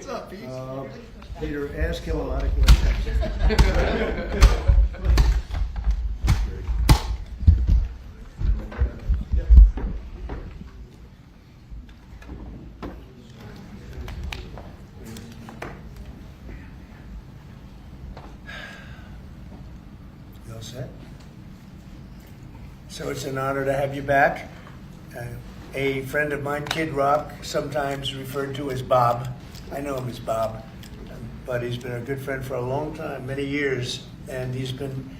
What's up, Pete? Peter, ask him a lot of questions. You all set? So it's an honor to have you back. A friend of mine, Kid Rock, sometimes referred to as Bob. I know him as Bob, but he's been a good friend for a long time, many years, and he's been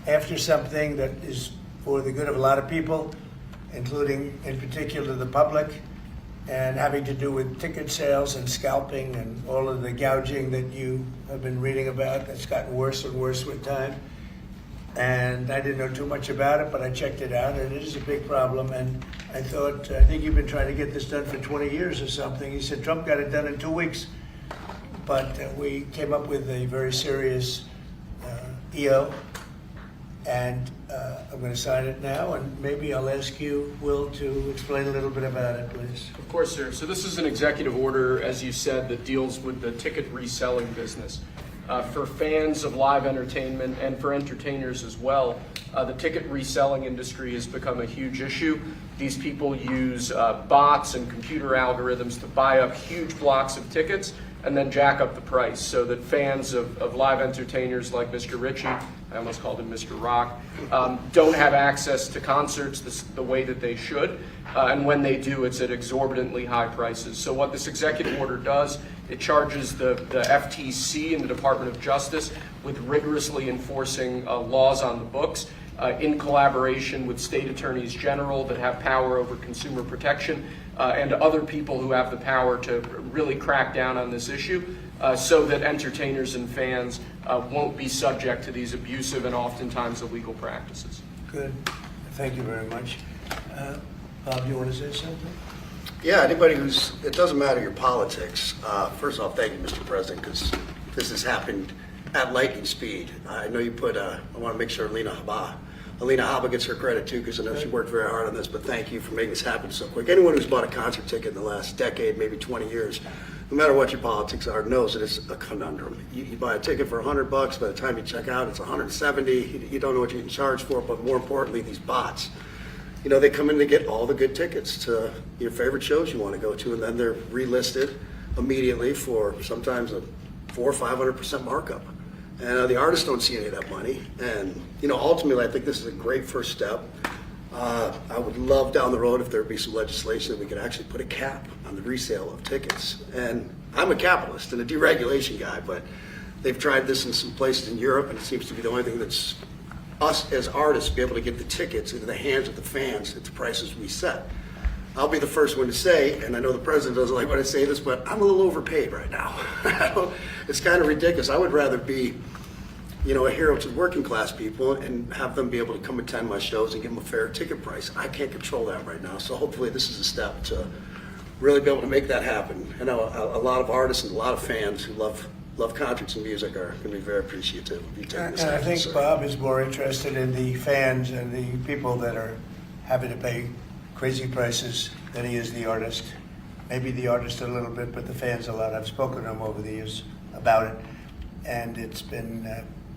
after something that is for the good of a lot of people, including in particular the public, and having to do with ticket sales and scalping and all of the gouging that you have been reading about. That's gotten worse and worse with time. And I didn't know too much about it, but I checked it out, and it is a big problem. And I thought, I think you've been trying to get this done for 20 years or something. He said Trump got it done in 2 weeks. But we came up with a very serious EO, and I'm going to sign it now, and maybe I'll ask you, Will, to explain a little bit about it, please. Of course, sir. So this is an executive order, as you said, that deals with the ticket reselling business. For fans of live entertainment and for entertainers as well, the ticket reselling industry has become a huge issue. These people use bots and computer algorithms to buy up huge blocks of tickets and then jack up the price so that fans of live entertainers like Mr. Ritchie, I almost called him Mr. Rock, don't have access to concerts the way that they should. And when they do, it's at exorbitantly high prices. So what this executive order does, it charges the FTC and the Department of Justice with rigorously enforcing laws on the books in collaboration with state attorneys general that have power over consumer protection and other people who have the power to really crack down on this issue so that entertainers and fans won't be subject to these abusive and oftentimes illegal practices. Good. Thank you very much. Bob, you want to say something? Yeah, anybody it doesn't matter your politics. First off, thank you, Mr. President, because this has happened at lightning speed. I know you I want to make sure Alina Habba gets her credit too, because I know she worked very hard on this, but thank you for making this happen so quick. Anyone who's bought a concert ticket in the last decade, maybe 20 years, no matter what your politics are, knows that it's a conundrum. You buy a ticket for $100, by the time you check out, it's $170. You don't know what you can charge for it, but more importantly, these bots. You know, they come in to get all the good tickets to your favorite shows you want to go to, and then they're relisted immediately for sometimes a 400% or 500% markup. And the artists don't see any of that money. And, you know, ultimately, I think this is a great first step. I would love down the road if there would be some legislation that we could actually put a cap on the resale of tickets. And I'm a capitalist and a deregulation guy, but they've tried this in some places in Europe, and it seems to be the only thing that's us as artists be able to get the tickets into the hands of the fans at the prices we set. I'll be the first one to say, and I know the president doesn't like when I say this, but I'm a little overpaid right now. It's kind of ridiculous. I would rather be, you know, a hero to working class people and have them be able to come attend my shows and give them a fair ticket price. I can't control that right now, so hopefully this is a step to really be able to make that happen. I know a lot of artists and a lot of fans who love concerts and music are going to be very appreciative of you taking this And I action, think sir. Bob is more interested in the fans and the people that are having to pay crazy prices than he is the artist. Maybe the artist a little bit, but the fans a lot. I've spoken to him over the years about it, and it's been,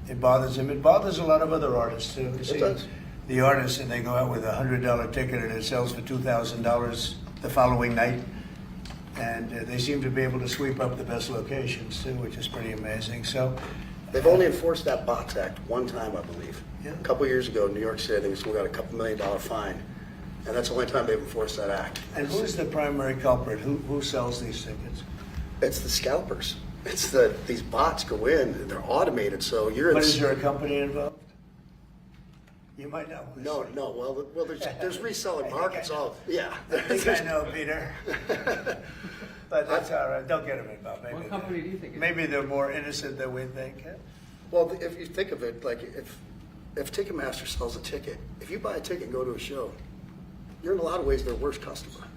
it bothers him. It bothers a lot of other artists too. It does. The artists, and they go out with a $100 ticket and it sells for $2,000 the following night. And they seem to be able to sweep up the best locations too, which is pretty amazing. So They've only enforced that Bots Act one time, I believe. Yeah. A couple years ago in New York City, I think we got a $2 million fine. And that's the only time they've enforced that act. And who's the primary culprit? Who sells these tickets? It's the scalpers. It's these bots go in, and they're automated, so you're in. But is there a company involved? You might know. No. Well, there's reselling markets. Yeah. I think I know, Peter. But that's all right. Don't get them involved. Maybe What company do you think it is? Maybe they're more innocent than we think. Well, if you think of it, like if Ticketmaster sells a ticket, if you buy a ticket and go to a show, you're in a lot of ways their worst customer.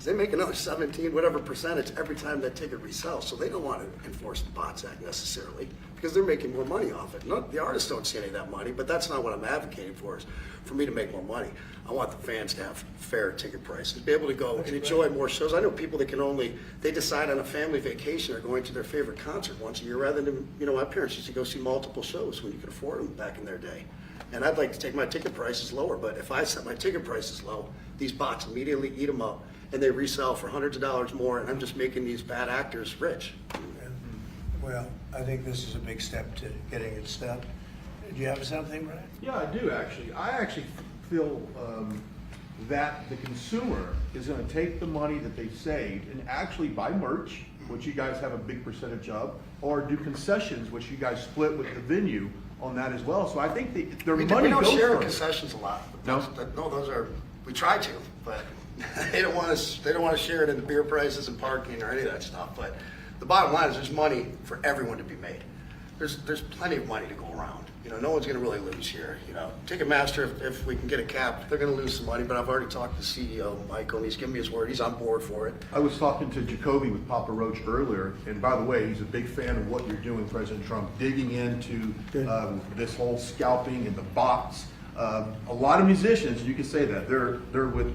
because they make another 17, whatever percentage every time that ticket resells. So they don't want to enforce the Bots Act necessarily because they're making more money off it. The artists don't see any of that money, but that's not what I'm advocating for, is for me to make more money. I want the fans to have fair ticket prices, be able to go and enjoy more shows. I know people that they decide on a family vacation or going to their favorite concert once a year rather than, my parents used to go see multiple shows when you could afford them back in their day. And I'd like to take my ticket prices lower, but if I set my ticket prices low, these bots immediately eat them up and they resell for hundreds of dollars more, and I'm just making these bad actors rich. Well, I think this is a big step to getting it stopped. Do you have something, Brian? Yeah, I do actually. I actually feel that the consumer is going to take the money that they've saved and actually buy merch, which you guys have a big percentage of, or do concessions, which you guys split with the venue on that as well. So I think their money We don't goes share from it. concessions a lot. No? Those are, we try to, but they don't want to share it in the beer prices and parking or any of that stuff. But the bottom line is there's money for everyone to be made. There's plenty of money to go around. No one's going to really lose here. Ticketmaster, if we can get it capped, they're going to lose some money. But I've already talked to CEO Michael, and he's given me his word. He's on board for it. I was talking to Jacoby with Papa Roach earlier, and by the way, he's a big fan of what you're doing, President Trump, digging into this whole scalping and the bots. A lot of musicians, you can say that, they're with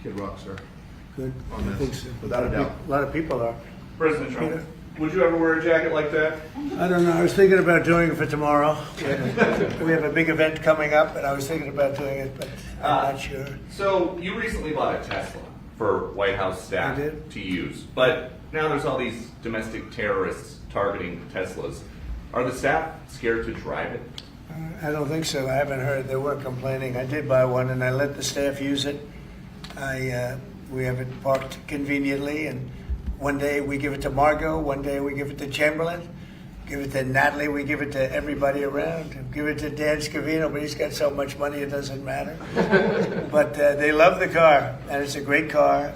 Kid Rock, sir. Good. On I this, think so. without a doubt. A lot of people are. President Trump, would you ever wear a jacket like that? I don't know. I was thinking about doing it for tomorrow. We have a big event coming up, and I was thinking about doing it, but I'm not sure. So you recently bought a Tesla for White House staff I did. to use, but now there's all these domestic terrorists targeting Teslas. Are the staff scared to drive it? I don't think so. I haven't heard. They weren't complaining. I did buy one, and I let the staff use it. We have it parked conveniently, and one day we give it to Margot, one day we give it to Chamberlain, give it to Natalie, we give it to everybody around, give it to Dan Scavino, but he's got so much money it doesn't matter. But they love the car, and it's a great car,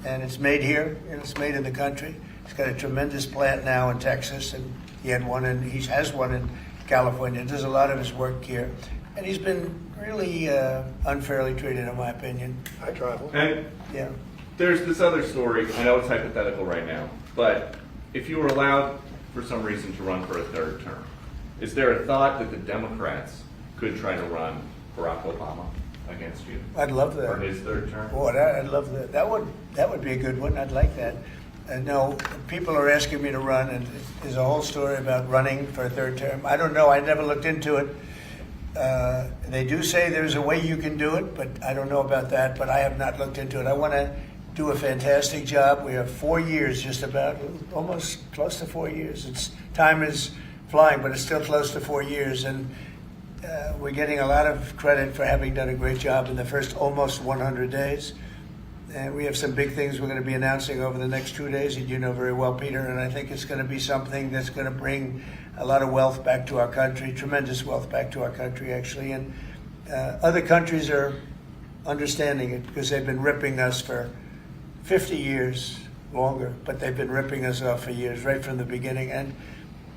and it's made here, and it's made in the country. He's got a tremendous plant now in Texas, and he has one in California. Does a lot of his work here, and he's been really unfairly treated, in my opinion. I travel. And Yeah. there's this other story. I know it's hypothetical right now, but if you were allowed for some reason to run for a third term, is there a thought that the Democrats could try to run Barack Obama against you I'd love for that. his third term? Boy, I'd love that. That would be a good one. I'd like that. No, people are asking me to run, and there's a whole story about running for a third term. I don't know. I never looked into it. They do say there's a way you can do it, but I don't know about that. But I have not looked into it. I want to do a fantastic job. We have 4 years, just about, almost close to 4 years. Time is flying, but it's still close to 4 years, and we're getting a lot of credit for having done a great job in the first almost 100 days. And we have some big things we're going to be announcing over the next 2 days, and you know very well, Peter, and I think it's going to be something that's going to bring a lot of wealth back to our country, tremendous wealth back to our country, actually. And other countries are understanding it because they've been ripping us for 50 years, longer, but they've been ripping us off for years, right from the beginning. And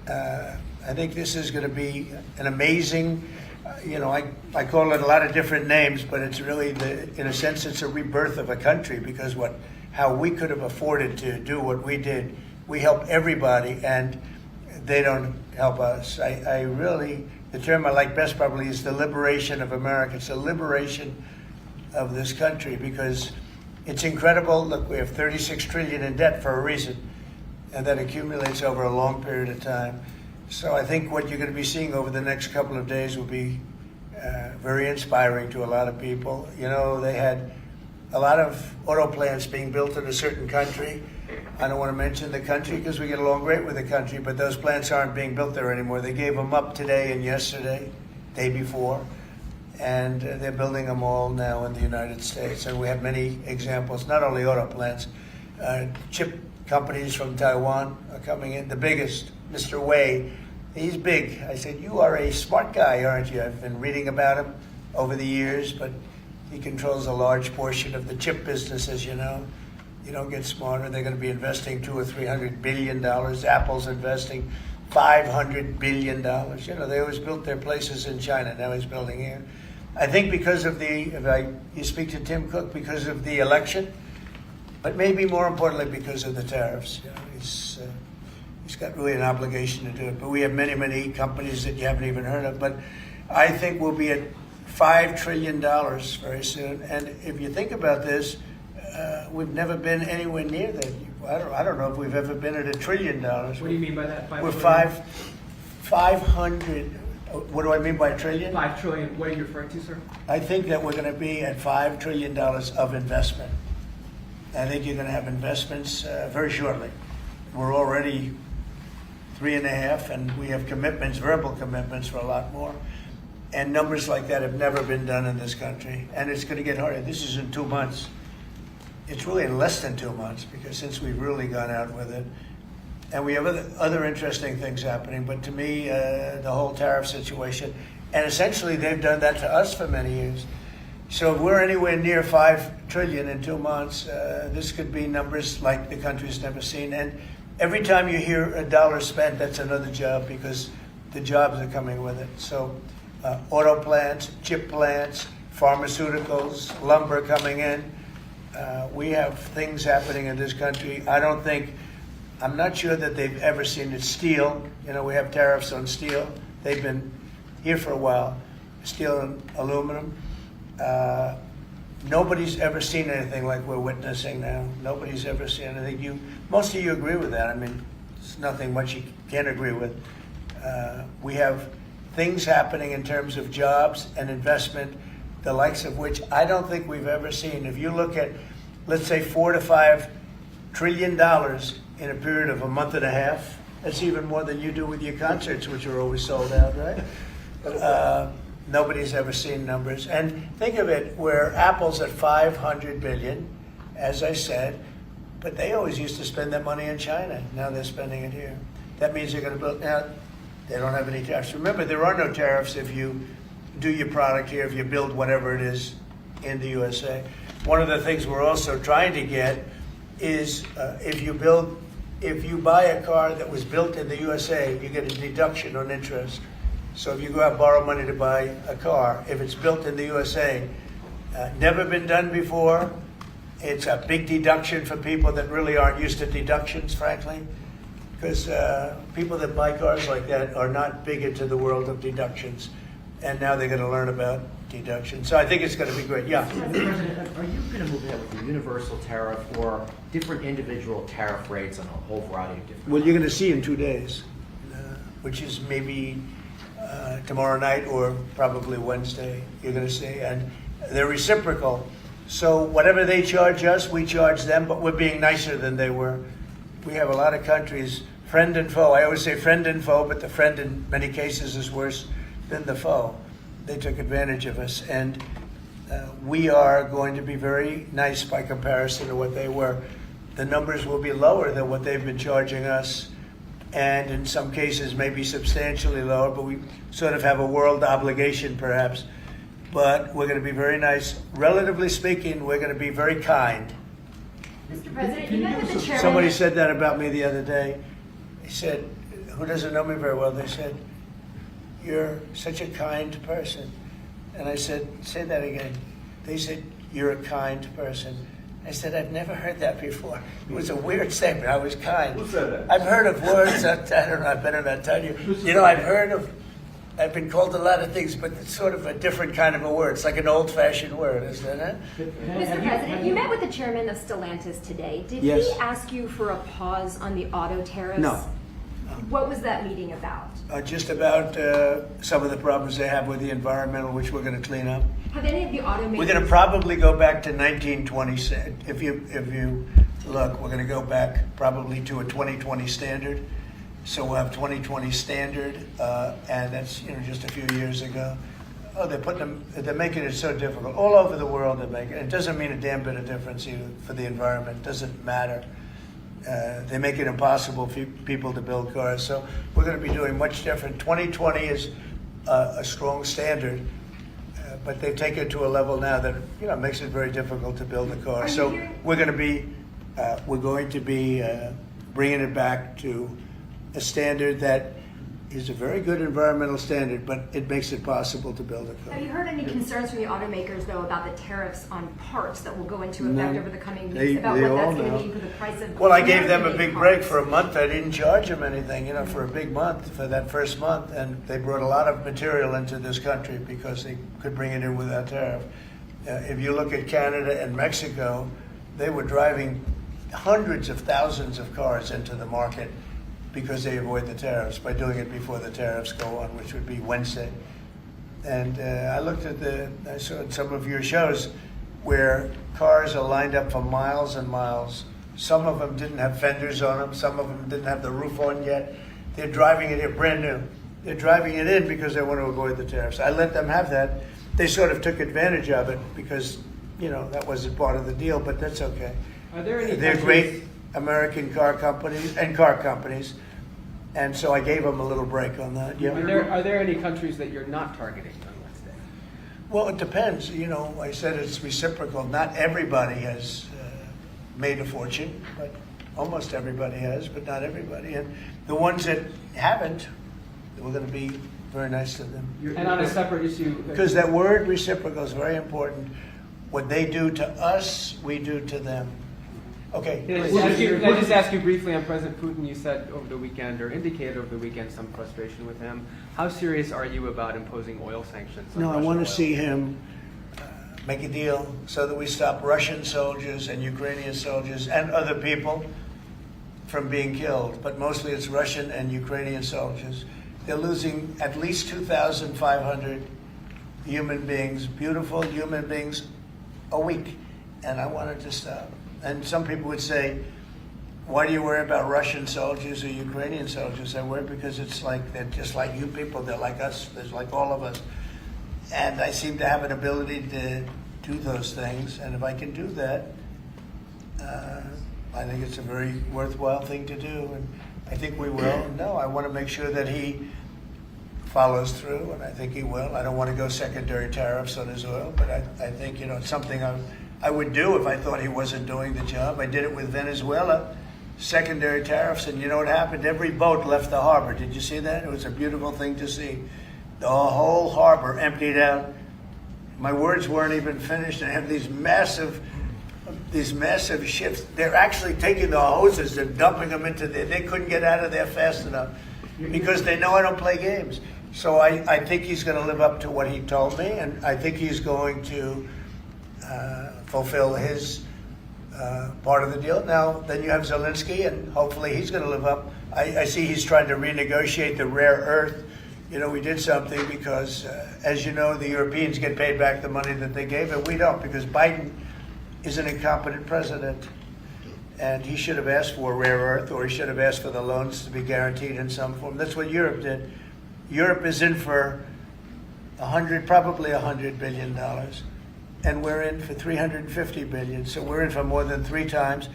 I think this is going to be an amazing, I call it a lot of different names, but it's really, in a sense, it's a rebirth of a country, because how we could have afforded to do what we did. We help everybody, and they don't help us. I really, the term I like best probably is the liberation of America. It's the liberation of this country, because it's incredible. Look, we have 36 trillion in debt for a reason, and that accumulates over a long period of time. So I think what you're going to be seeing over the next couple of days will be very inspiring to a lot of people. They had a lot of auto plants being built in a certain country. I don't want to mention the country because we get along great with the country, but those plants aren't being built there anymore. They gave them up today and yesterday, day before, and they're building them all now in the United States. And we have many examples, not only auto plants, chip companies from Taiwan are coming in. The biggest, Mr. Wei, he's big. I said, you are a smart guy, aren't you? I've been reading about him over the years, but he controls a large portion of the chip business, as you know. You don't get smarter. They're going to be investing $200 or $300 billion. Apple's investing $500 billion. They always built their places in China. Now he's building here. I think because of you speak to Tim Cook, because of the election, but maybe more importantly because of the tariffs. You know, he's got really an obligation to do it. But we have many, many companies that you haven't even heard of. But I think we'll be at $5 trillion very soon. And if you think about this, we've never been anywhere near that. I don't know if we've ever been at $1 trillion. What do you mean by that? We're 500. What do I mean by a trillion? 5 trillion. What are you referring to, sir? I think that we're going to be at $5 trillion of investment. I think you're going to have investments very shortly. We're already 3.5, and we have commitments, verbal commitments for a lot more. And numbers like that have never been done in this country. And it's going to get harder. This is in 2 months. It's really in less than 2 months, because since we've really gone out with it. And we have other interesting things happening. But to me, the whole tariff situation, and essentially they've done that to us for many years. So if we're anywhere near 5 trillion in 2 months, this could be numbers like the country's never seen. And every time you hear a dollar spent, that's another job, because the jobs are coming with it. So auto plants, chip plants, pharmaceuticals, lumber coming in. We have things happening in this country. I'm not sure that they've ever seen it. Steel, you know, we have tariffs on steel. They've been here for a while. Steel and aluminum. Nobody's ever seen anything like we're witnessing now. Nobody's ever seen anything. Most of you agree with that. I mean, it's nothing much you can't agree with. We have things happening in terms of jobs and investment, the likes of which I don't think we've ever seen. If you look at, let's say, $4 to $5 trillion in a period of a month and a half, that's even more than you do with your concerts, which are always sold out, right? Nobody's ever seen numbers. And think of it, where Apple's at 500 billion, as I said, but they always used to spend that money in China. Now they're spending it here. That means they're going to build. Now, they don't have any tariffs. Remember, there are no tariffs if you do your product here, if you build whatever it is in the USA. One of the things we're also trying to get is if you buy a car that was built in the USA, you get a deduction on interest. So if you go out and borrow money to buy a car, if it's built in the USA, never been done before, it's a big deduction for people that really aren't used to deductions, frankly, because people that buy cars like that are not big into the world of deductions, and now they're going to learn about deductions. So I think it's going to be great. Yeah. Mr. President, are you going to move ahead with a universal tariff or different individual tariff rates on a whole variety of different? Well, you're going to see in 2 days, which is maybe tomorrow night or probably Wednesday. You're going to see, and they're reciprocal. So whatever they charge us, we charge them, but we're being nicer than they were. We have a lot of countries, friend and foe. I always say friend and foe, but the friend in many cases is worse than the foe. They took advantage of us, and we are going to be very nice by comparison to what they were. The numbers will be lower than what they've been charging us, and in some cases maybe substantially lower, but we sort of have a world obligation perhaps. But we're going to be very nice. Relatively speaking, we're going to be very kind. Mr. President, you met with the chairman. Somebody said that about me the other day. They said, who doesn't know me very well, they said, "You're such a kind person." And I said, "Say that again." They said, "You're a kind person." I said, "I've never heard that before." It was a weird statement. I was kind. Who said that? I've heard of words. I don't know. I better not tell you. You know, I've been called a lot of things, but it's sort of a different kind of a word. It's like an old-fashioned word, isn't it? Mr. President, you met with the chairman of Stellantis today. Did Yes. he ask you for a pause on the auto tariffs? No. What was that meeting about? Just about some of the problems they have with the environmental, which we're going to clean up. Have any of the automakers... We're going to probably go back to 1920. If you look, we're going to go back probably to a 2020 standard. So we'll have 2020 standard, and that's just a few years ago. Oh, they're making it so difficult all over the world. They're making it. It doesn't mean a damn bit of difference either for the environment. It doesn't matter. They make it impossible for people to build cars. So we're going to be doing much different. 2020 is a strong standard, but they take it to a level now that makes it very difficult to build a car. So we're going to be bringing it back to a standard that is a very good environmental standard, but it makes it possible to build a car. Have you heard any concerns from the automakers, though, about the tariffs on parts that will go into effect No. over the coming They- weeks, about they what all that's going know. to mean for the price of Well, I gave them a American-made big break parts? for a month. I didn't charge them anything, for a big month, for that first month. And they brought a lot of material into this country because they could bring it in without tariff. If you look at Canada and Mexico, they were driving hundreds of thousands of cars into the market because they avoid the tariffs by doing it before the tariffs go on, which would be Wednesday. And I looked at I saw some of your shows where cars are lined up for miles and miles. Some of them didn't have fenders on them. Some of them didn't have the roof on yet. They're driving it in brand new. They're driving it in because they want to avoid the tariffs. I let them have that. They sort of took advantage of it because, that wasn't part of the deal, but that's okay. Are there any They're countries- great American car companies, and so I gave them a little break on that. Yeah. Are there any countries that you're not targeting on Wednesday? Well, it depends. I said it's reciprocal. Not everybody has made a fortune, but almost everybody has, but not everybody. And the ones that haven't, we're going to be very nice to them. And on a separate issue, Because that word reciprocal is very important. What they do to us, we do to them. Okay. Can I just ask you briefly on President Putin? You said over the weekend, or indicated over the weekend, some frustration with him. How serious are you about imposing oil sanctions on No, I Russian want oil? to see him make a deal so that we stop Russian soldiers and Ukrainian soldiers and other people from being killed. But mostly it's Russian and Ukrainian soldiers. They're losing at least 2,500 human beings, beautiful human beings, a week. And I want it to stop. And some people would say, why do you worry about Russian soldiers or Ukrainian soldiers? I worry because they're just like you people. They're like us. They're like all of us. And I seem to have an ability to do those things. And if I can do that, I think it's a very worthwhile thing to do. And I think we will. No, I want to make sure that he follows through, and I think he will. I don't want to go secondary tariffs on his oil, but I think, it's something I would do if I thought he wasn't doing the job. I did it with Venezuela, secondary tariffs, and you know what happened? Every boat left the harbor. Did you see that? It was a beautiful thing to see. The whole harbor emptied out. My words weren't even finished, and I have these massive ships. They're actually taking the hoses and dumping them into there. They couldn't get out of there fast enough because they know I don't play games. So I think he's going to live up to what he told me, and I think he's going to fulfill his part of the deal. Now, then you have Zelensky, and hopefully he's going to live up. I see he's trying to renegotiate the rare earth. We did something because, as you know, the Europeans get paid back the money that they gave, and we don't, because Biden is an incompetent president. And he should have asked for rare earth, or he should have asked for the loans to be guaranteed in some form. That's what Europe did. Europe is in for probably $100 billion. And we're in for $350 billion. So we're in for more than 3 times.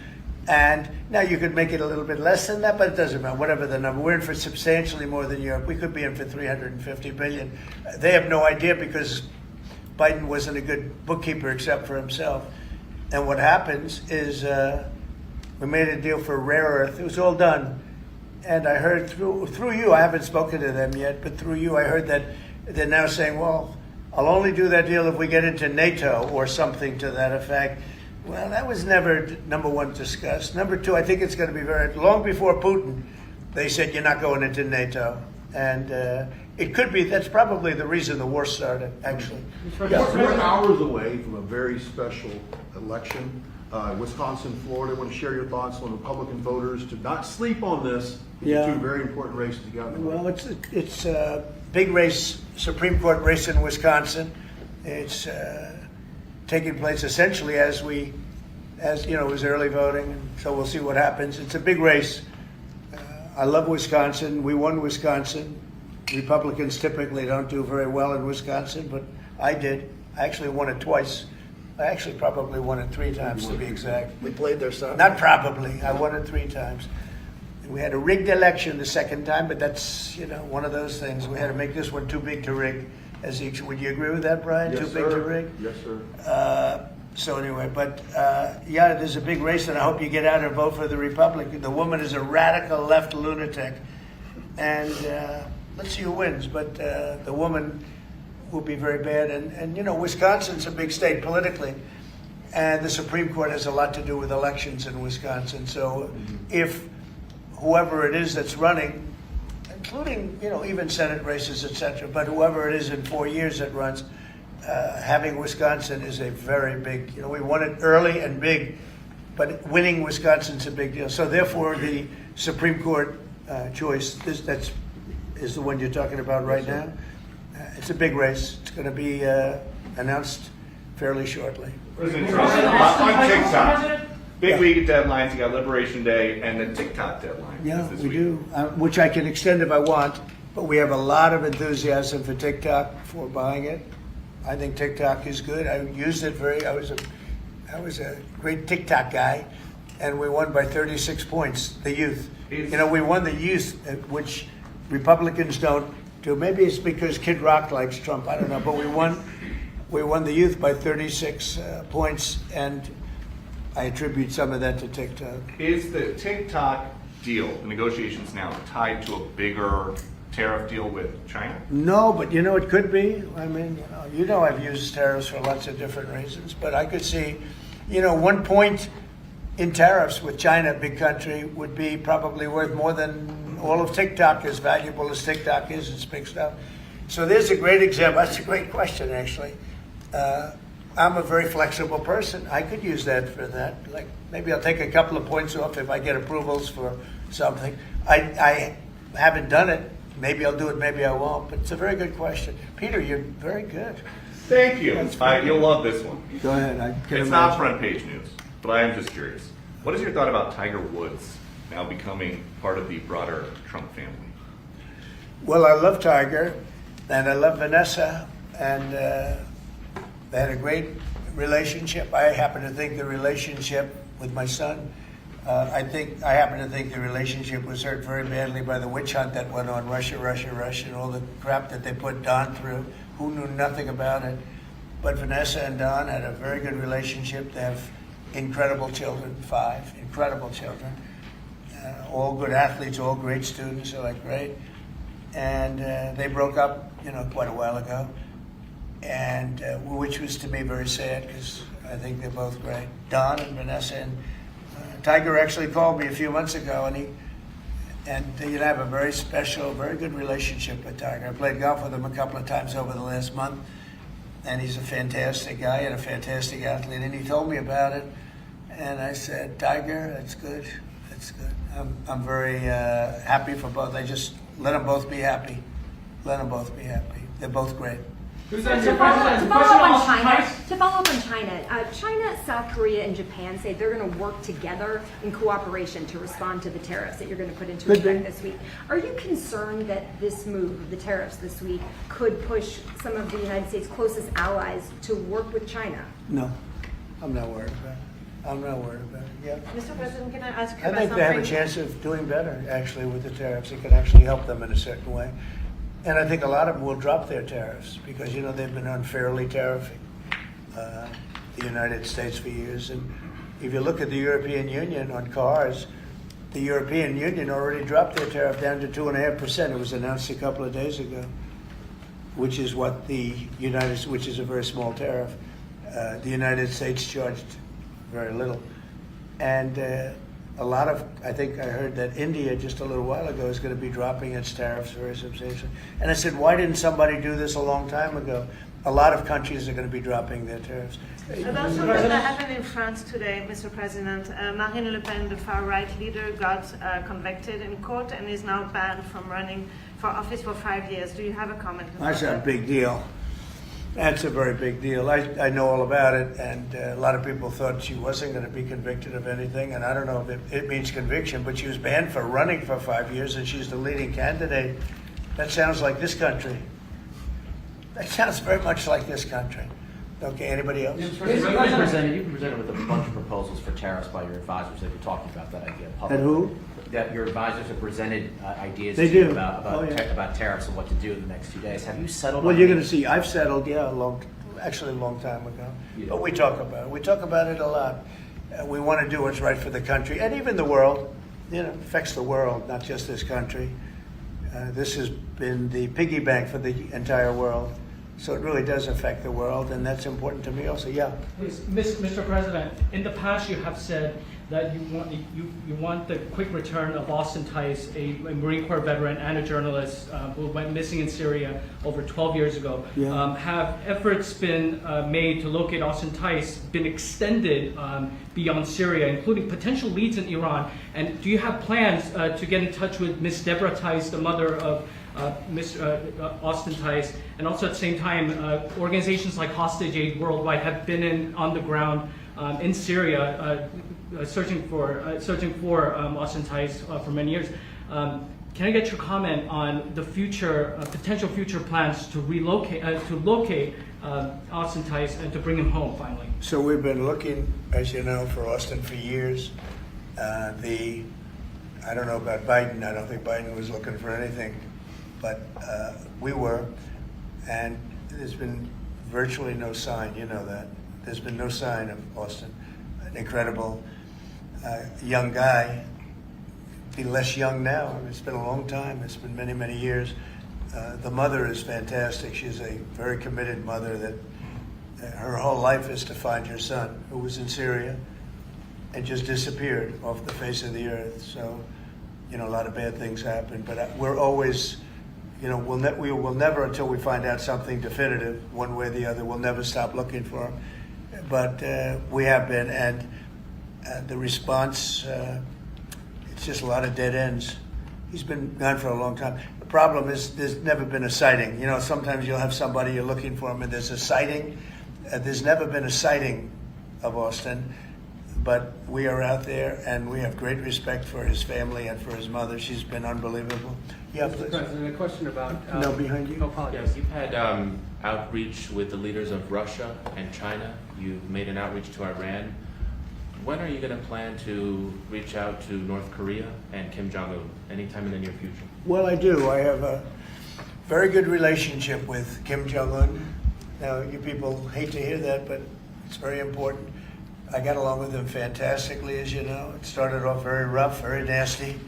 And now you could make it a little bit less than that, but it doesn't matter, whatever the number. We're in for substantially more than Europe. We could be in for $350 billion. They have no idea because Biden wasn't a good bookkeeper except for himself. And what happens is we made a deal for rare earth. It was all done. And I heard through you, I haven't spoken to them yet, but through you I heard that they're now saying, well, I'll only do that deal if we get into NATO or something to that effect. Well, that was never, number one, discussed. Number two, I think it's going to be long before Putin, they said you're not going into NATO. And it could be, that's probably the reason the war started, actually. We're hours away from a very special election. Wisconsin, Florida. I want to share your thoughts on Republican voters to not sleep on this. Yeah. 2 very important races together. Well, it's a big race, Supreme Court race in Wisconsin. It's taking place essentially as it was early voting, so we'll see what happens. It's a big race. I love Wisconsin. We won Wisconsin. Republicans typically don't do very well in Wisconsin, but I did. I actually won it twice. I actually probably won it 3 times to be exact. We played their son. Not probably. I won it 3 times. We had a rigged election the second time, but that's one of those things. We had to make this one too big to rig. Would you agree with that, Brian? Yes, Too big sir. to rig? Yes, sir. So anyway, but yeah, there's a big race, and I hope you get out and vote for the Republican. The woman is a radical left lunatic, and let's see who wins. But the woman will be very bad. And you know, Wisconsin's a big state politically. And the Supreme Court has a lot to do with elections in Wisconsin. So if whoever it is that's running, including, you know, even Senate races, et cetera, but whoever it is in 4 years that runs, having Wisconsin is a very big, you know, we won it early and big, but winning Wisconsin's a big deal. So therefore, the Supreme Court choice, that is the one you're talking about right now. It's a big race. It's going to be announced fairly shortly. President Trump, on TikTok, big week of deadlines. You got Liberation Day and the TikTok deadline. Yeah, this we week. do, which I can extend if I want, but we have a lot of enthusiasm for TikTok for buying it. I think TikTok is good. I used it I was a great TikTok guy, and we won by 36 points, the youth. You know, we won the youth, which Republicans don't do. Maybe it's because Kid Rock likes Trump, I don't know, but we won the youth by 36 points, and I attribute some of that to TikTok. Is the TikTok deal, the negotiations now, tied to a bigger tariff deal with China? No, but you know, it could be. I mean, you know I've used tariffs for lots of different reasons, but I could see, you know, 1 point in tariffs with China, big country, would be probably worth more than all of TikTok, as valuable as TikTok is. It's big stuff. So there's a great example. That's a great question, actually. I'm a very flexible person. I could use that for that. Like, maybe I'll take a couple of points off if I get approvals for something. I haven't done it. Maybe I'll do it, maybe I won't. But it's a very good question. Peter, you're very good. Thank you. You'll love this one. Go ahead. It's not front page news, but I am just curious. What is your thought about Tiger Woods now becoming part of the broader Trump family? Well, I love Tiger, and I love Vanessa, and they had a great relationship. I happen to think the relationship with my son, I happen to think the relationship was hurt very badly by the witch hunt that went on, Russia, and all the crap that they put Don through, who knew nothing about it. But Vanessa and Don had a very good relationship. They have incredible children, 5 incredible children, all good athletes, all great students. They're like great. And they broke up, you know, quite a while ago, and which was to me very sad because I think they're both great. Don and Vanessa, and Tiger actually called me a few months ago, and you have a very special, very good relationship with Tiger. I played golf with him a couple of times over the last month, and he's a fantastic guy and a fantastic athlete. And he told me about it, and I said, Tiger, that's good. That's good. I'm very happy for both. I just let them both be happy. Let them both be happy. They're both great. To follow up on China, China, South Korea, and Japan say they're going to work together in cooperation to respond to the tariffs that you're going to put into effect this week. Are you concerned that this move of the tariffs this week could push some of the United States' closest allies to work with China? No, I'm not worried about it. I'm not worried about it. Yeah. Mr. President, can I ask you I about think something? they have a chance of doing better, actually, with the tariffs. It could actually help them in a certain way. And I think a lot of them will drop their tariffs because, you know, they've been unfairly tariffing the United States for years. And if you look at the European Union on cars, the European Union already dropped their tariff down to 2.5%. It was announced a couple of days ago, which is what which is a very small tariff. The United States charged very little. And I think I heard that India just a little while ago is going to be dropping its tariffs very substantially. And I said, why didn't somebody do this a long time ago? A lot of countries are going to be dropping their tariffs. About something that happened in France today, Mr. President. Marine Le Pen, the far-right leader, got convicted in court and is now banned from running for office for 5 years. Do you have a comment on That's that? a big deal. That's a very big deal. I know all about it, and a lot of people thought she wasn't going to be convicted of anything, and I don't know if it means conviction, but she was banned for running for 5 years, and she's the leading candidate. That sounds like this country. That sounds very much like this country. Okay, anybody else? You've been presented with a bunch of proposals for tariffs by your advisors. Have you talked about that idea publicly? And who? That your advisors have presented ideas They to you do. about Oh, yeah. about tariffs and what to do in the next 2 days. Have you settled Well, on you're any- going to see. I've settled, yeah, a long time ago. Yeah. But we talk about it. We talk about it a lot. We want to do what's right for the country and even the world. You know, it affects the world, not just this country. This has been the piggy bank for the entire world. So it really does affect the world, and that's important to me also. Yeah. Please, Mr. President, in the past you have said that you want the quick return of Austin Tice, a Marine Corps veteran and a journalist who went missing in Syria over 12 years ago. Yeah. Have efforts been made to locate Austin Tice been extended beyond Syria, including potential leads in Iran? And do you have plans to get in touch with Ms. Deborah Tice, the mother of Mr. Austin Tice, and also at the same time, organizations like Hostage Aid Worldwide have been on the ground in Syria, searching for Austin Tice for many years. Can I get your comment on the future, potential future plans to locate Austin Tice and to bring him home finally? So we've been looking, as you know, for Austin for years. I don't know about Biden. I don't think Biden was looking for anything, but we were, and there's been virtually no sign. You know that. There's been no sign of Austin. An incredible young guy. Be less young now. It's been a long time. It's been many, many years. The mother is fantastic. She's a very committed mother that her whole life is to find her son, who was in Syria and just disappeared off the face of the earth. So, you know, a lot of bad things happen. But we're always, you know, we will never, until we find out something definitive, one way or the other, we'll never stop looking for him. But we have been, and the response, it's just a lot of dead ends. He's been gone for a long time. The problem is there's never been a sighting. You know, sometimes you'll have somebody, you're looking for him, and there's a sighting. There's never been a sighting of Austin, but we are out there, and we have great respect for his family and for his mother. She's been unbelievable. Yeah, Mr. please. President, a question about... No, behind you. Oh, apologize. Yes, you've had outreach with the leaders of Russia and China. You've made an outreach to Iran. When are you going to plan to reach out to North Korea and Kim Jong-un? Anytime in the near future? Well, I do. I have a very good relationship with Kim Jong-un. Now, you people hate to hear that, but it's very important. I got along with him fantastically, as you know. It started off very rough, very nasty.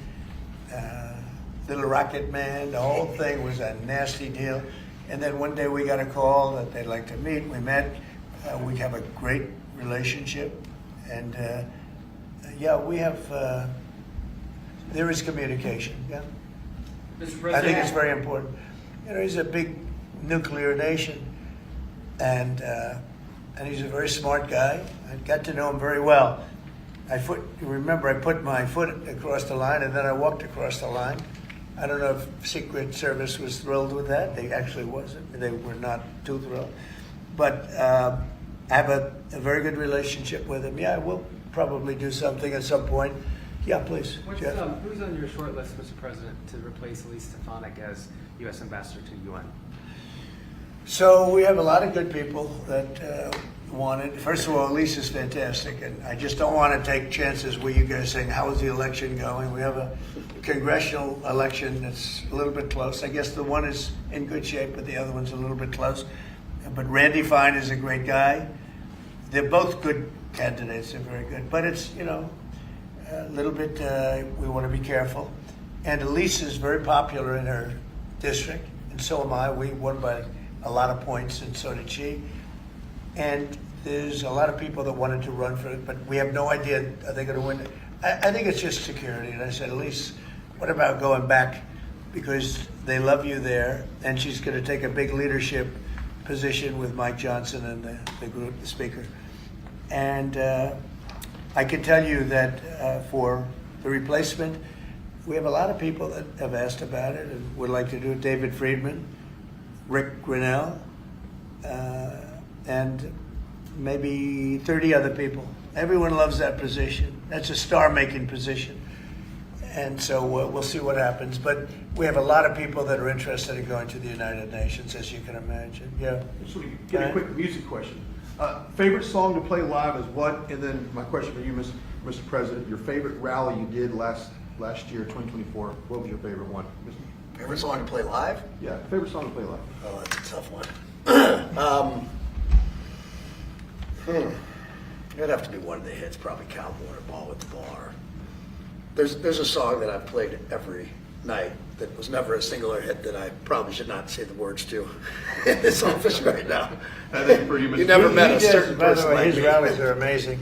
Little rocket man, the whole thing was a nasty deal. And then one day we got a call that they'd like to meet. We met. We have a great relationship. And yeah, we have, there is communication, yeah. Mr. I President, think it's very important. You know, he's a big nuclear nation, and he's a very smart guy. I got to know him very well. Remember, I put my foot across the line, and then I walked across the line. I don't know if Secret Service was thrilled with that. They actually wasn't. They were not too thrilled. But I have a very good relationship with him. Yeah, we'll probably do something at some point. Yeah, please. Jeff. who's on your short list, Mr. President, to replace Elise Stefanik as U.S. Ambassador to the UN? So we have a lot of good people that want it. First of all, Elise is fantastic, and I just don't want to take chances where you guys saying, how is the election going? We have a congressional election that's a little bit close. I guess the one is in good shape, but the other one's a little bit close. But Randy Fine is a great guy. They're both good candidates. They're very good. But it's, you know, a little bit, we want to be careful. And Elise is very popular in her district, and so am I. We won by a lot of points, and so did she. And there's a lot of people that wanted to run for it, but we have no idea, are they going to win? I think it's just security. And I said, Elise, what about going back? Because they love you there, and she's going to take a big leadership position with Mike Johnson and the group, the speaker. And I can tell you that for the replacement, we have a lot of people that have asked about it and would like to do it. David Friedman, Rick Grinnell, and maybe 30 other people. Everyone loves that position. That's a star-making position. And so we'll see what happens. But we have a lot of people that are interested in going to the United Nations, as you can imagine. Yeah. Just want to get a quick music question. Favorite song to play live is what? And then my question for you, Mr. President, your favorite rally you did last year, 2024. What was your favorite one? Favorite song to play live? Yeah, favorite song to play live. Oh, that's a tough one. It'd have to be one of the hits, probably Cowboy or Ball with the Bar. There's a song that I've played every night that was never a singular hit that I probably should not say the words to in this office right now. I think for you, You never met a He does- certain by the person way, like his me. rallies are amazing.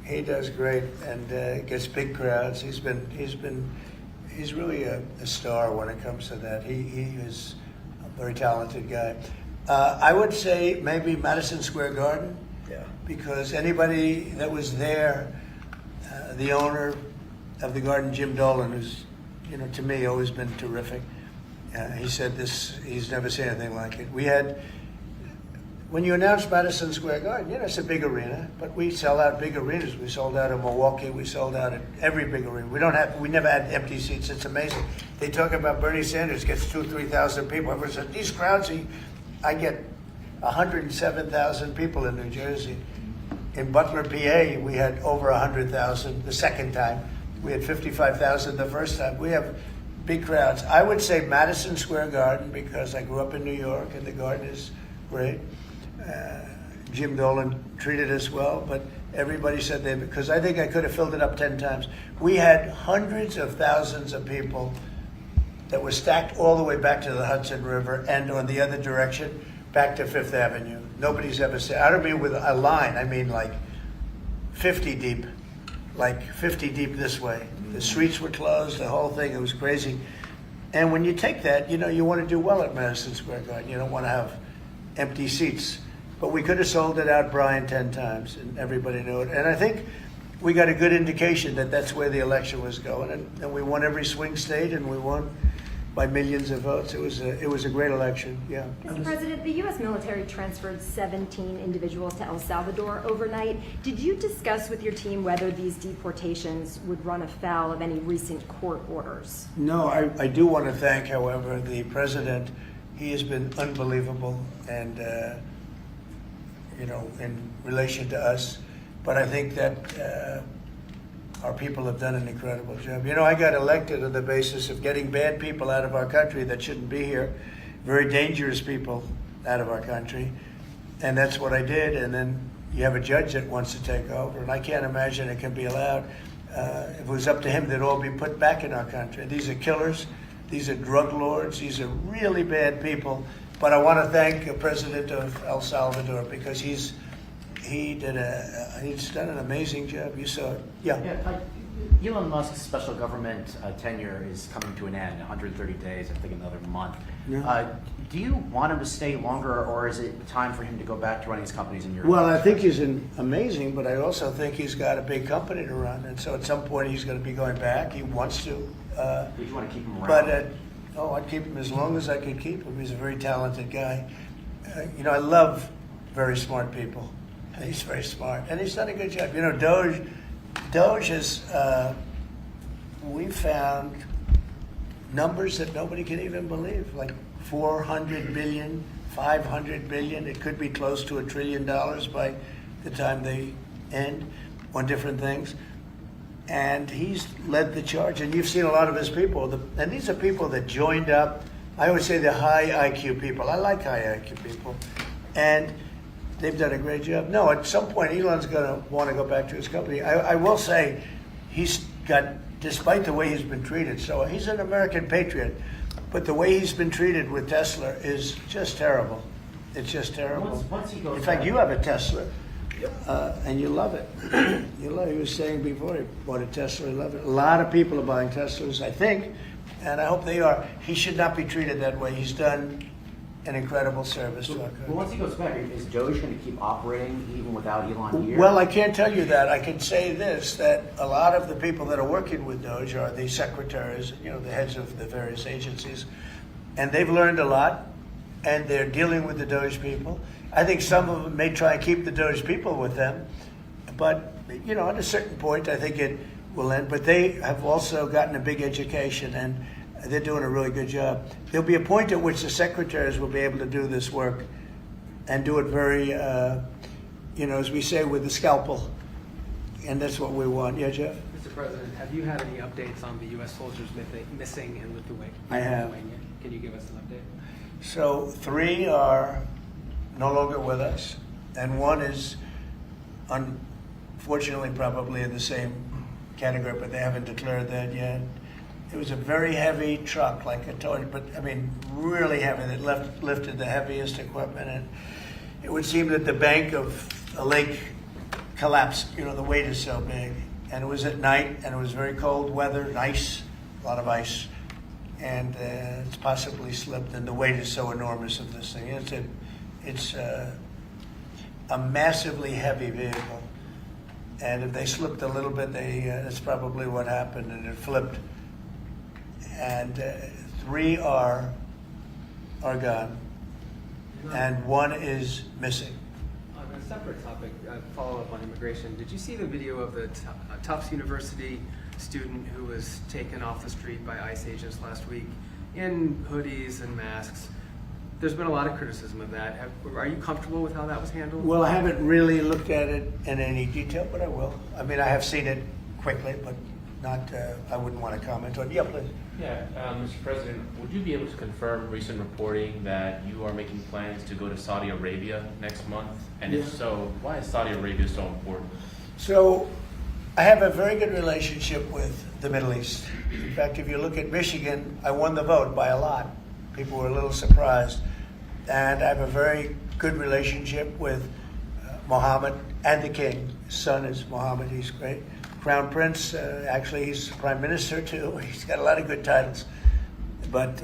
He does great and gets big crowds. He's really a star when it comes to that. He is a very talented guy. I would say maybe Madison Square Garden, Yeah. because anybody that was there, the owner of the garden, Jim Dolan, who's, to me, always been terrific. He said this, he's never seen anything like it. We had, when you announce Madison Square Garden, it's a big arena, but we sell out big arenas. We sold out in Milwaukee. We sold out at every big arena. We never had empty seats. It's amazing. They talk about Bernie Sanders gets 2,000 or 3,000 people. Everyone said, these crowds, I get 107,000 people in New Jersey. In Butler, PA, we had over 100,000 the second time. We had 55,000 the first time. We have big crowds. I would say Madison Square Garden, because I grew up in New York and the garden is great. Jim Dolan treated us well, but everybody said because I think I could have filled it up 10 times. We had hundreds of thousands of people that were stacked all the way back to the Hudson River and on the other direction back to Fifth Avenue. Nobody's ever said, I don't mean with a line, I mean like 50 deep, this way. The streets were closed, the whole thing, it was crazy. And when you take that, you want to do well at Madison Square Garden. You don't want to have empty seats. But we could have sold it out, Brian, 10 times, and everybody knew it. And I think we got a good indication that that's where the election was going. And we won every swing state, and we won by millions of votes. It was a great election, yeah. Mr. President, the U.S. military transferred 17 individuals to El Salvador overnight. Did you discuss with your team whether these deportations would run afoul of any recent court orders? No, I do want to thank, however, the president. He has been unbelievable, and in relation to us. But I think that our people have done an incredible job. I got elected on the basis of getting bad people out of our country that shouldn't be here, very dangerous people out of our country, and that's what I did. And then you have a judge that wants to take over, and I can't imagine it can be allowed. If it was up to him, they'd all be put back in our country. These are killers. These are drug lords. These are really bad people. But I want to thank the president of El Salvador because he's done an amazing job. You saw it. Yeah. Elon Musk's special government tenure is coming to an end, 130 days, I think another month. Yeah. Do you want him to stay longer, or is it time for him to go back to running his companies in Europe? Well, I think he's amazing, but I also think he's got a big company to run, and so at some point he's going to be going back. He wants to. Would you want to keep him around? But I'd keep him as long as I could keep him. He's a very talented guy. I love very smart people. He's very smart, and he's done a good job. Doge has. We found numbers that nobody can even believe, like 400 billion, 500 billion. It could be close to $1 trillion by the time they end on different things. And he's led the charge, and you've seen a lot of his people. And these are people that joined up. I always say they're high IQ people. I like high IQ people. And they've done a great job. No, at some point, Elon's going to want to go back to his company. I will say he's got, despite the way he's been treated, so he's an American patriot, but the way he's been treated with Tesla is just terrible. It's just terrible. Once he goes In fact, back- you have a Tesla. And you love it. He was saying before he bought a Tesla, he loved it. A lot of people are buying Teslas, I think, and I hope they are. He should not be treated that way. He's done an incredible service to our country. Well, once he goes back, is Doge going to keep operating even without Elon here? Well, I can't tell you that. I can say this, that a lot of the people that are working with Doge are the secretaries, the heads of the various agencies, and they've learned a lot, and they're dealing with the Doge people. I think some of them may try and keep the Doge people with them, but, at a certain point, I think it will end. But they have also gotten a big education, and they're doing a really good job. There'll be a point at which the secretaries will be able to do this work and do it very, as we say, with the scalpel. And that's what we want. Yeah, Jeff? Mr. President, have you had any updates on the U.S. soldiers missing in Lithuania? I have. Can you give us an update? So 3 are no longer with us, and 1 is unfortunately probably in the same category, but they haven't declared that yet. It was a very heavy truck, like a toy, but I mean, really heavy. That lifted the heaviest equipment, and it would seem that the bank of a lake collapsed. You know, the weight is so big, and it was at night, and it was very cold weather, and ice, a lot of ice, and it's possibly slipped. And the weight is so enormous of this thing. It's a massively heavy vehicle, and if they slipped a little bit, that's probably what happened, and it flipped. And 3 are gone, and 1 is missing. On a separate topic, follow up on immigration. Did you see the video of the Tufts University student who was taken off the street by ICE agents last week in hoodies and masks? There's been a lot of criticism of that. Are you comfortable with how that was handled? Well, I haven't really looked at it in any detail, but I will. I mean, I have seen it quickly, but not. I wouldn't want to comment on. Yeah, please. Yeah, Mr. President, would you be able to confirm recent reporting that you are making plans to go to Saudi Arabia next month? And if so, why is Saudi Arabia so important? So, I have a very good relationship with the Middle East. In fact, if you look at Michigan, I won the vote by a lot. People were a little surprised. And I have a very good relationship with Mohammed and the king. His son is Mohammed, he's great. Crown Prince, actually he's Prime Minister too. He's got a lot of good titles. But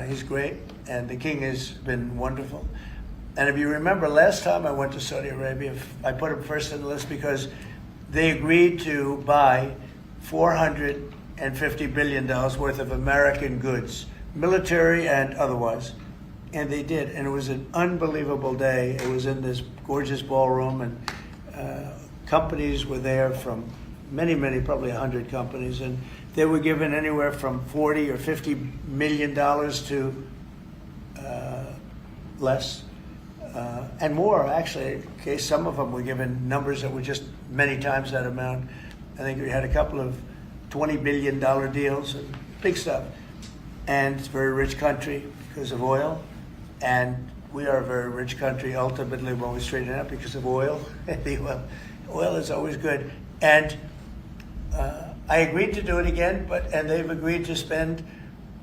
he's great, and the king has been wonderful. And if you remember, last time I went to Saudi Arabia, I put him first on the list because they agreed to buy $450 billion worth of American goods, military and otherwise. And they did, and it was an unbelievable day. It was in this gorgeous ballroom, and companies were there from many, probably 100 companies, and they were given anywhere from $40 or $50 million to less, and more, actually. Okay, some of them were given numbers that were just many times that amount. I think we had a couple of $20 billion deals, and big stuff. And it's a very rich country because of oil, and we are a very rich country ultimately when we straighten it out because of oil. Oil is always good. And I agreed to do it again, and they've agreed to spend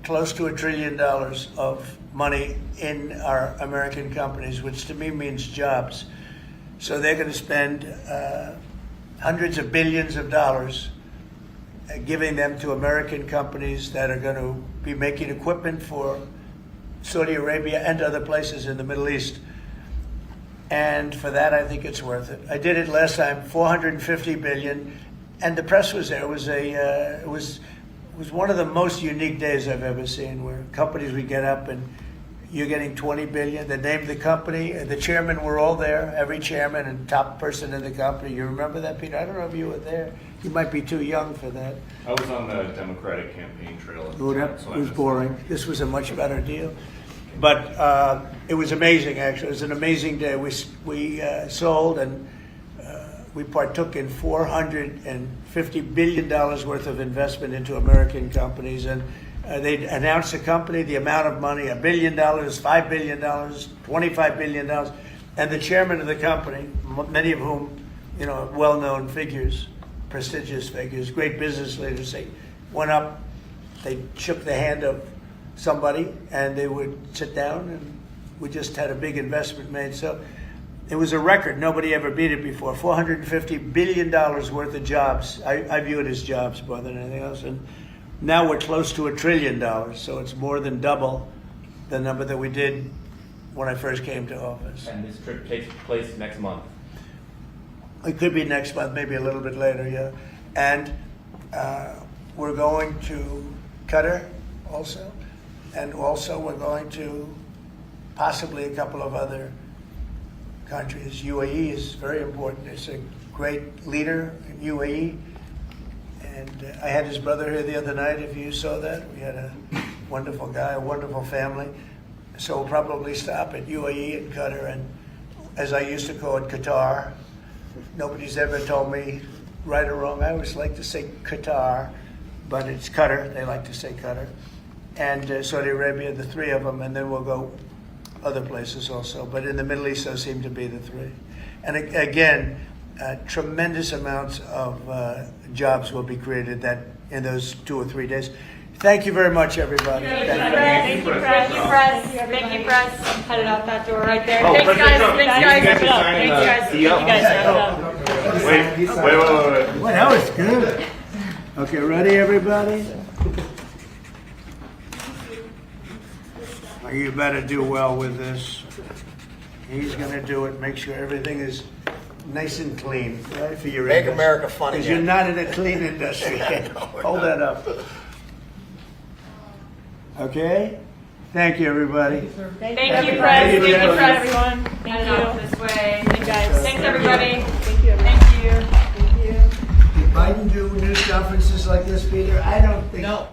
close to $1 trillion of money in our American companies, which to me means jobs. So they're going to spend hundreds of billions of dollars giving them to American companies that are going to be making equipment for Saudi Arabia and other places in the Middle East. And for that, I think it's worth it. I did it last time, $450 billion. And the press was there. It was one of the most unique days I've ever seen, where companies would get up and you're getting $20 billion. They named the company. The chairmen were all there. Every chairman and top person in the company. You remember that, Peter? I don't know if you were there. You might be too young for that. I was on the Democratic campaign trail. It was boring. This was a much better deal. But it was amazing, actually. It was an amazing day. We sold and we partook in $450 billion worth of investment into American companies. And they announced the company, the amount of money, $1 billion, $5 billion, $25 billion. And the chairman of the company, many of whom, well-known figures, prestigious figures, great business leaders, they went up, they shook the hand of somebody, and they would sit down, and we just had a big investment made. So it was a record. Nobody ever beat it before. $450 billion worth of jobs. I view it as jobs more than anything else. And now we're close to $1 trillion, so it's more than double the number that we did when I first came to office. And this trip takes place next month. It could be next month, maybe a little bit later, yeah. And we're going to Qatar also. And also we're going to possibly a couple of other countries. UAE is very important. It's a great leader in UAE. And I had his brother here the other night, if you saw that. We had a wonderful guy, a wonderful family. So we'll probably stop at UAE and Qatar, and as I used to call it, Qatar. Nobody's ever told me right or wrong. I always like to say Qatar, but it's Qatar. They like to say Qatar. And Saudi Arabia, the 3 of them, and then we'll go other places also. But in the Middle East, those seem to be the 3. And again, tremendous amounts of jobs will be created that in those 2 or 3 days. Thank you very much, everybody. Thank you. Thank you, press. Thank you, press. Headed out that door right there. Oh, Thanks, press guys. your Thanks, drum. guys. You Wrap it up. signing Thanks, guys. the Thank you guys. Wrap it up. Wait. Well, that was good. Okay, ready, everybody? You better do well with this. He's gonna do it. Make sure everything is nice and clean, right, for your Make industry. America fun Because you're again. not in a clean industry. Hold that up. Okay? Thank you, everybody. Thank you, press. Thank you, gentlemen. press. Everyone. Thank you. This way. Thank you, guys. Thanks, everybody. Thank you. Thank you. Did Biden do news conferences like this, Peter? I don't think. No.